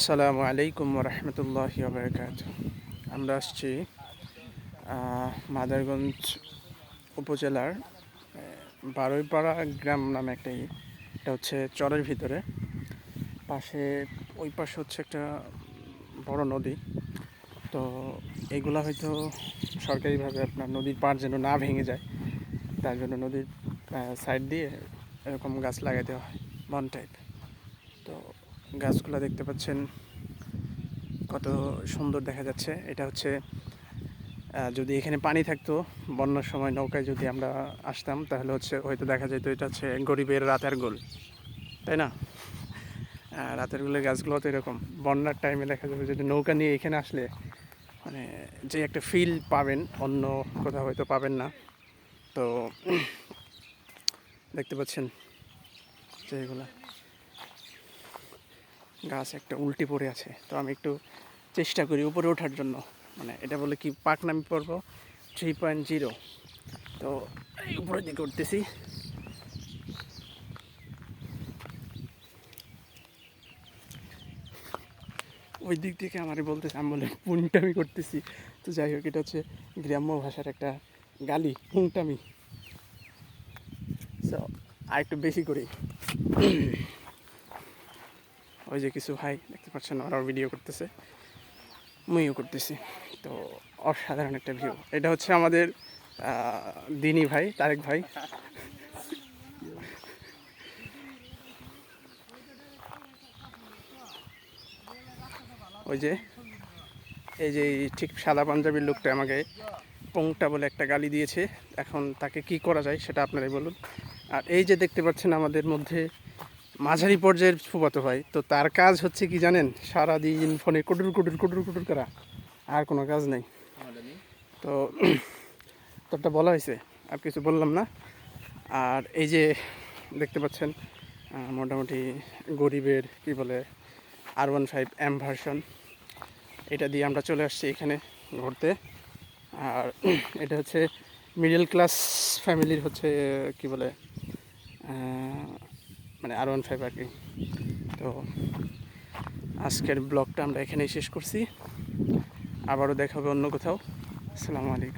আসসালামু আলাইকুম রহমতুল্লাহি ওয়া আমরা আসছি মাদারগঞ্জ উপজেলার বারুইপাড়া গ্রাম নামে এটা হচ্ছে চরের ভিতরে। ওই পাশে হচ্ছে একটা বড় নদী। তো এগুলা হয়তো সরকারিভাবে আপনার নদীর পাড় যেন না ভেঙে যায়, তার জন্য নদীর সাইড দিয়ে এরকম গাছ লাগাতে হয়, বন টাইপ। তো গাছগুলো দেখতে পাচ্ছেন কত সুন্দর দেখা যাচ্ছে। এটা হচ্ছে যদি এখানে পানি থাকতো, বন্যার সময় নৌকায় যদি আমরা আসতাম, তাহলে হয়তো দেখা যেত এটা হচ্ছে গরিবের রাতের গোল, তাই না? রাতের গোলের গাছগুলো তো এরকম বন্যার টাইমে দেখা যাবে যদি নৌকা নিয়ে এখানে আসলে মানে যে একটা ফিল পাবেন, অন্য কোথাও হয়তো পাবেন না। তো দেখতে পাচ্ছেন যে এগুলা গাছ একটা উল্টে পড়ে আছে। তো আমি একটু চেষ্টা করি উপরে ওঠার জন্য, মানে এটা বলে কি পাকনামি পর্ব 3.0। তো এই উপরের দিকে উঠতেছি। ওই দিক থেকে আমারে বলতেছে, আমি বলে পুংটামি করতেছি। তো যাই হোক, এটা হচ্ছে গ্রাম্য ভাষার একটা গালি, পুংটামি। সো আর একটু বেশি করি। ওই যে কিছু ভাই দেখতে পাচ্ছেন, ওরাও ভিডিও করতেছে, মুইও করতেছি। তো অসাধারণ একটা ভিউ। এটা হচ্ছে আমাদের দিনী ভাই, তারেক ভাই। ওই যে এই যে ঠিক সাদা পাঞ্জাবির লোকটা আমাকে পোংটা বলে একটা গালি দিয়েছে। এখন তাকে কি করা যায় সেটা আপনারাই বলুন। আর এই যে দেখতে পাচ্ছেন আমাদের মধ্যে মাঝারি পর্যায়ের ফুফাতো ভাই, তো তার কাজ হচ্ছে কি জানেন? সারাদিন ফোনে কুটুর কুটুর কুটুর কুটুর করা, আর কোনো কাজ নেই। তো তোরটা বলা হয়েছে, আর কিছু বললাম না। আর এই যে দেখতে পাচ্ছেন মোটামুটি গরিবের কি বলে R15 M ভার্সন, এটা দিয়ে আমরা চলে আসছি এখানে ঘুরতে। আর এটা হচ্ছে মিডল ক্লাস ফ্যামিলির হচ্ছে কি বলে মানে R15 আর কি। তো আজকের ব্লগটা আমরা এখানেই শেষ করছি, আবারও দেখা হবে অন্য কোথাও। আসসালামু আলাইকুম।